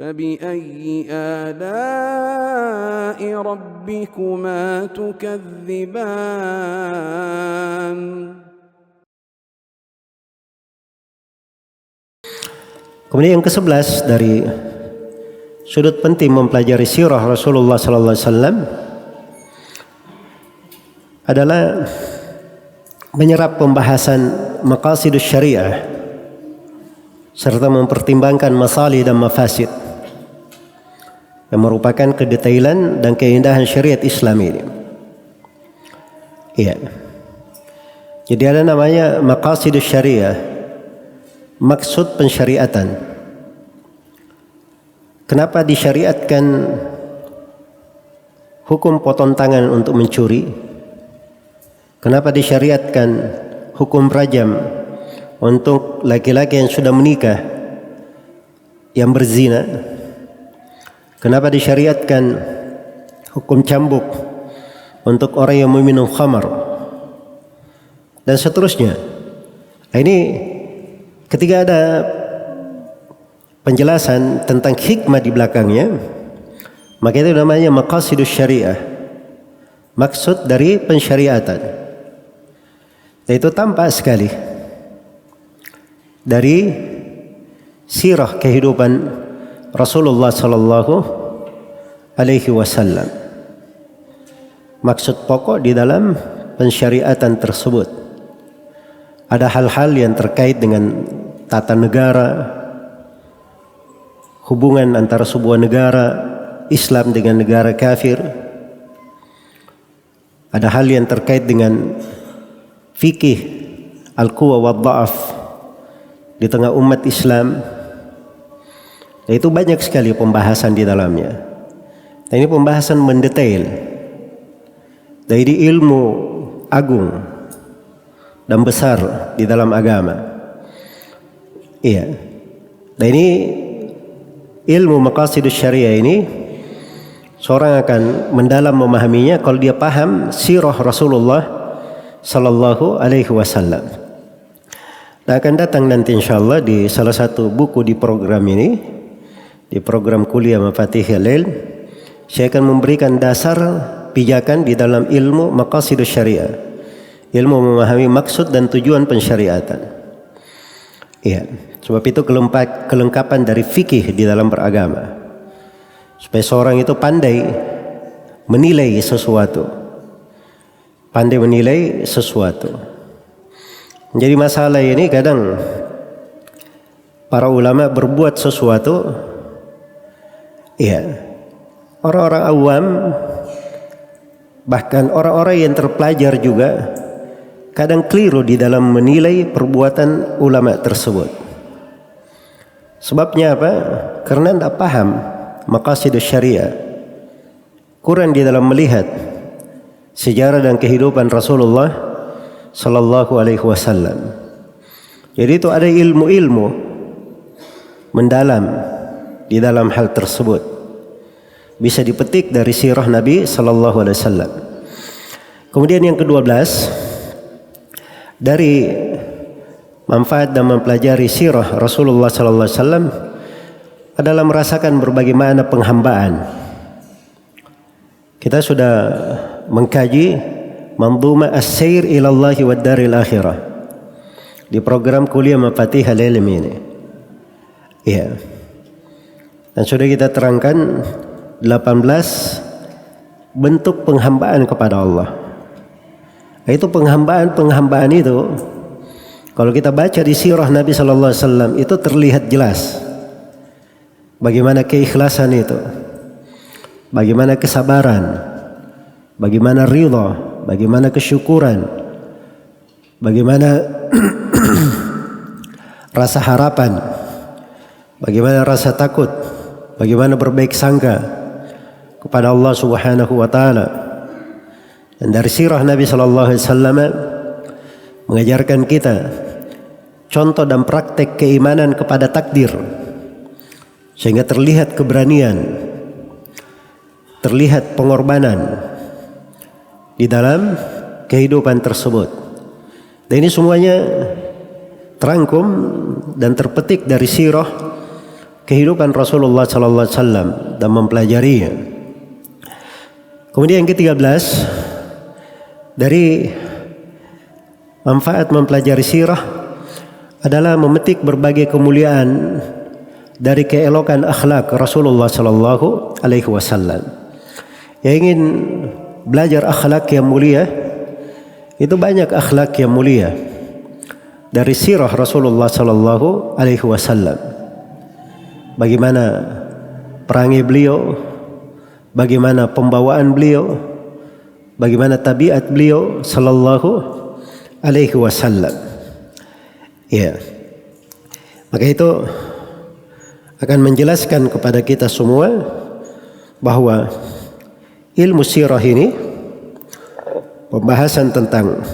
فبأي آلاء ربكما تكذبان. Kemudian yang ke-11 dari sudut penting mempelajari sirah Rasulullah sallallahu alaihi wasallam adalah menyerap pembahasan maqasidus syariah serta mempertimbangkan masalih dan mafasid yang merupakan kedetailan dan keindahan syariat Islam ini. Iya. Jadi ada namanya maqasidus syariah, maksud pensyariatan. Kenapa disyariatkan hukum potong tangan untuk mencuri? Kenapa disyariatkan hukum rajam untuk laki-laki yang sudah menikah yang berzina? Kenapa disyariatkan hukum cambuk untuk orang yang meminum khamar? Dan seterusnya. Ini ketika ada penjelasan tentang hikmah di belakangnya, maka itu namanya maqasidus syariah, maksud dari pensyariatan. Dan itu tampak sekali dari sirah kehidupan Rasulullah sallallahu alaihi wasallam. Maksud pokok di dalam pensyariatan tersebut ada hal-hal yang terkait dengan tata negara, hubungan antara sebuah negara Islam dengan negara kafir. Ada hal yang terkait dengan fikih al-quwa wa dha'af di tengah umat Islam. Dan itu banyak sekali pembahasan di dalamnya. Dan ini pembahasan mendetail dari ilmu agung dan besar di dalam agama. Iya. Dan ini ilmu maqasidus syariah ini seorang akan mendalam memahaminya kalau dia paham sirah Rasulullah sallallahu alaihi wasallam. Dan akan datang nanti insyaallah di salah satu buku di program ini, di program kuliah Mafatihul Lail, saya akan memberikan dasar pijakan di dalam ilmu maqasidus syariah, ilmu memahami maksud dan tujuan pensyariatan. Iya, sebab itu kelengkapan dari fikih di dalam beragama, supaya seorang itu pandai menilai sesuatu, pandai menilai sesuatu. Jadi masalah ini kadang para ulama berbuat sesuatu, iya, orang-orang awam bahkan orang-orang yang terpelajar juga kadang keliru di dalam menilai perbuatan ulama tersebut. Sebabnya apa? Karena tidak paham maqasidus syariah, kurang di dalam melihat sejarah dan kehidupan Rasulullah sallallahu alaihi wasallam. Jadi itu ada ilmu-ilmu mendalam di dalam hal tersebut, bisa dipetik dari sirah Nabi sallallahu alaihi wasallam. Kemudian yang ke-12 dari manfaat dan mempelajari sirah Rasulullah sallallahu alaihi wasallam adalah merasakan berbagai makna penghambaan. Kita sudah mengkaji Manzuma As-Sair ilallahi wad Daril Akhirah di program kuliah Mafatihul Ilm ini. Iya. Dan sudah kita terangkan 18 bentuk penghambaan kepada Allah. Itu penghambaan itu kalau kita baca di sirah Nabi sallallahu alaihi wasallam itu terlihat jelas bagaimana keikhlasan itu, bagaimana kesabaran, bagaimana ridha, bagaimana kesyukuran, bagaimana rasa harapan, bagaimana rasa takut, bagaimana berbaik sangka kepada Allah Subhanahu wa taala. Dan dari sirah Nabi sallallahu alaihi wasallam mengajarkan kita contoh dan praktek keimanan kepada takdir, sehingga terlihat keberanian, terlihat pengorbanan di dalam kehidupan tersebut. Dan ini semuanya terangkum dan terpetik dari sirah kehidupan Rasulullah sallallahu alaihi wasallam dan mempelajarinya. Kemudian yang ke-13 dari manfaat mempelajari sirah adalah memetik berbagai kemuliaan dari keelokan akhlak Rasulullah sallallahu alaihi wasallam. Yang ingin belajar akhlak yang mulia, itu banyak akhlak yang mulia dari sirah Rasulullah sallallahu alaihi wasallam. Bagaimana perangai beliau, bagaimana pembawaan beliau, bagaimana tabiat beliau sallallahu alaihi wasallam. Ya. Maka itu akan menjelaskan kepada kita semua bahwa ilmu sirah ini, pembahasan tentang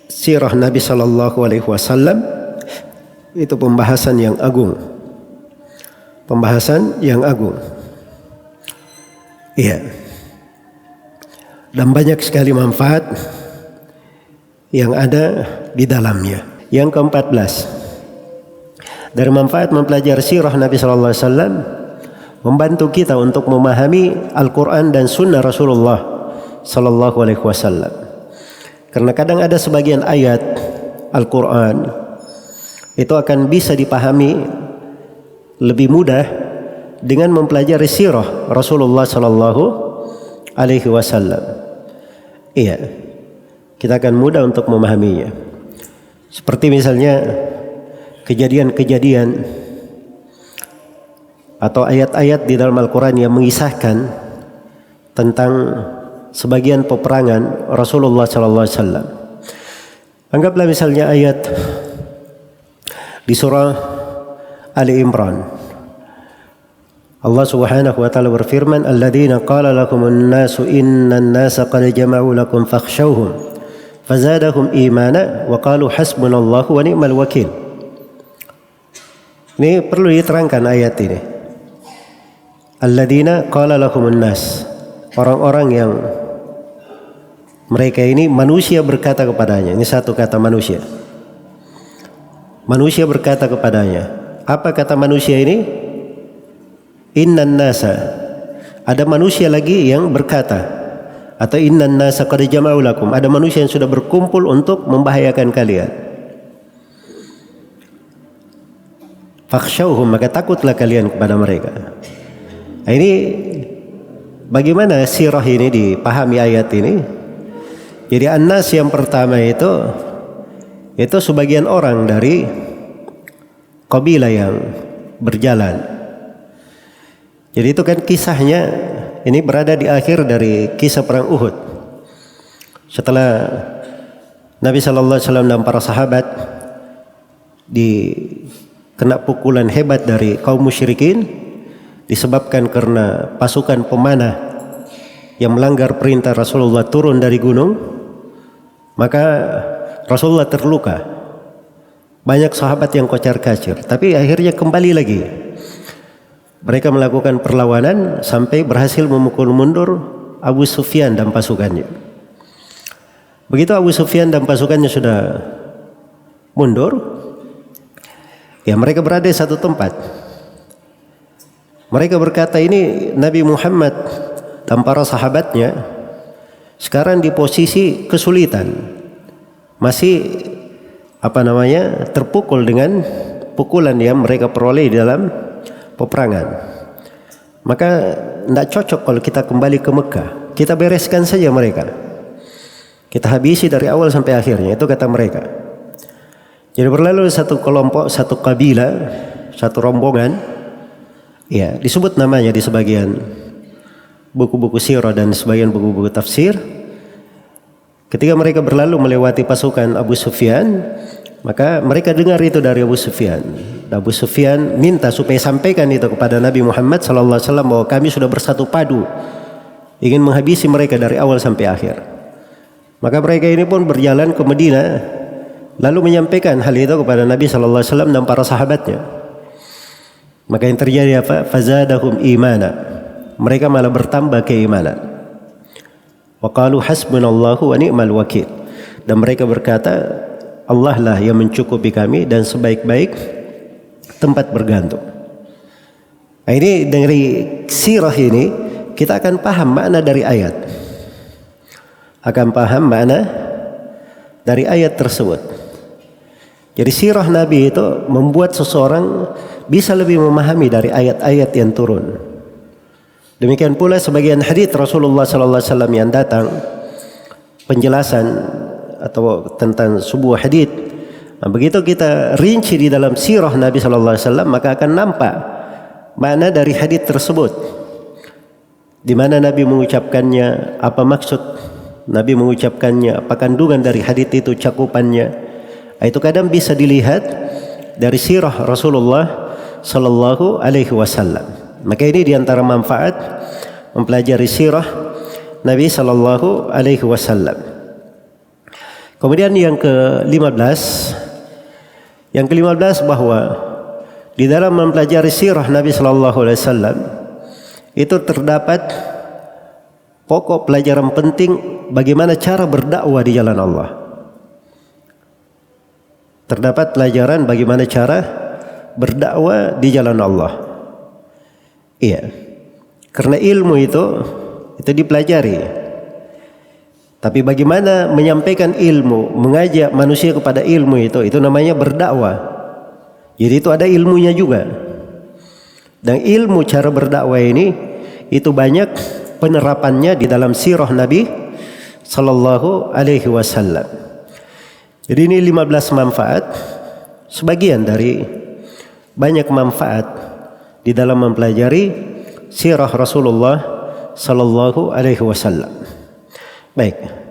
sirah Nabi sallallahu alaihi wasallam, itu pembahasan yang agung. Pembahasan yang agung. Iya. Dan banyak sekali manfaat yang ada di dalamnya. Yang ke-14, dari manfaat mempelajari sirah Nabi sallallahu alaihi wasallam, membantu kita untuk memahami Al-Quran dan Sunnah Rasulullah sallallahu alaihi wasallam. Karena kadang ada sebagian ayat Al-Quran itu akan bisa dipahami lebih mudah dengan mempelajari sirah Rasulullah sallallahu alaihi wasallam. Iya, kita akan mudah untuk memahaminya. Seperti misalnya kejadian-kejadian atau ayat-ayat di dalam Al-Quran yang mengisahkan tentang sebagian peperangan Rasulullah sallallahu alaihi wasallam. Anggaplah misalnya ayat di surah Ali Imran. Allah Subhanahu wa taala berfirman, "Alladzina qala lakumun nasu innan nasa qad jama'u lakum fakhshawhum fazadahum imana wa qalu hasbunallahu wa ni'mal wakil." Ini perlu diterangkan ayat ini. Alladzina qala lakumun nas, orang-orang yang mereka ini manusia berkata kepadanya. Ini satu kata manusia. Manusia berkata kepadanya. Apa kata manusia ini? Innan nasa. Ada manusia lagi yang berkata, atau innan nasa qad jama'u lakum. Ada manusia yang sudah berkumpul untuk membahayakan kalian. Fakhshawhum, maka takutlah kalian kepada mereka. Nah, ini bagaimana sirah ini dipahami ayat ini? Jadi an-nas yang pertama itu sebagian orang dari kabilah yang berjalan. Jadi itu kan kisahnya ini berada di akhir dari kisah perang Uhud. Setelah Nabi sallallahu alaihi wasallam dan para sahabat kena pukulan hebat dari kaum musyrikin disebabkan karena pasukan pemanah yang melanggar perintah Rasulullah turun dari gunung, maka Rasulullah terluka. Banyak sahabat yang kocar-kacir, tapi akhirnya kembali lagi. Mereka melakukan perlawanan sampai berhasil memukul mundur Abu Sufyan dan pasukannya. Begitu Abu Sufyan dan pasukannya sudah mundur, ya mereka berada di satu tempat. Mereka berkata, ini Nabi Muhammad dan para sahabatnya sekarang di posisi kesulitan, masih terpukul dengan pukulan yang mereka peroleh di dalam peperangan. Maka tidak cocok kalau kita kembali ke Mekah. Kita bereskan saja mereka. Kita habisi dari awal sampai akhirnya. Itu kata mereka. Jadi berlalu satu kelompok, satu kabilah, satu rombongan. Ya, disebut namanya di sebagian buku-buku sirah dan sebagian buku-buku tafsir. Ketika mereka berlalu melewati pasukan Abu Sufyan, maka mereka dengar itu dari Abu Sufyan. Abu Sufyan minta supaya sampaikan itu kepada Nabi Muhammad sallallahu alaihi wasallam bahwa kami sudah bersatu padu ingin menghabisi mereka dari awal sampai akhir. Maka mereka ini pun berjalan ke Madinah lalu menyampaikan hal itu kepada Nabi sallallahu alaihi wasallam dan para sahabatnya. Maka yang terjadi apa? Fazadahum imana. Mereka malah bertambah keimanan. Wa qalu hasbunallahu wa ni'mal wakil. Dan mereka berkata, Allah lah yang mencukupi kami dan sebaik-baik tempat bergantung. Nah, ini dari sirah ini kita akan paham makna dari ayat. Akan paham makna dari ayat tersebut. Jadi sirah Nabi itu membuat seseorang bisa lebih memahami dari ayat-ayat yang turun. Demikian pula sebagian hadits Rasulullah sallallahu alaihi wasallam yang datang penjelasan atau tentang sebuah hadits. Nah, begitu kita rinci di dalam sirah Nabi sallallahu alaihi wasallam, maka akan nampak makna dari hadits tersebut. Di mana Nabi mengucapkannya, apa maksud Nabi mengucapkannya, apa kandungan dari hadits itu, cakupannya. Itu kadang bisa dilihat dari sirah Rasulullah sallallahu alaihi wasallam. Maka ini diantara manfaat mempelajari sirah Nabi sallallahu alaihi wasallam. Kemudian yang ke-15, bahwa di dalam mempelajari sirah Nabi sallallahu alaihi wasallam itu terdapat pokok pelajaran penting bagaimana cara berdakwah di jalan Allah. Terdapat pelajaran bagaimana cara berdakwah di jalan Allah. Iya. Karena ilmu itu dipelajari. Tapi bagaimana menyampaikan ilmu, mengajak manusia kepada ilmu itu namanya berdakwah. Jadi itu ada ilmunya juga. Dan ilmu cara berdakwah ini itu banyak penerapannya di dalam sirah Nabi sallallahu alaihi wasallam. Jadi ini 15 manfaat, sebagian dari banyak manfaat di dalam mempelajari sirah Rasulullah sallallahu alaihi wasallam. Baik.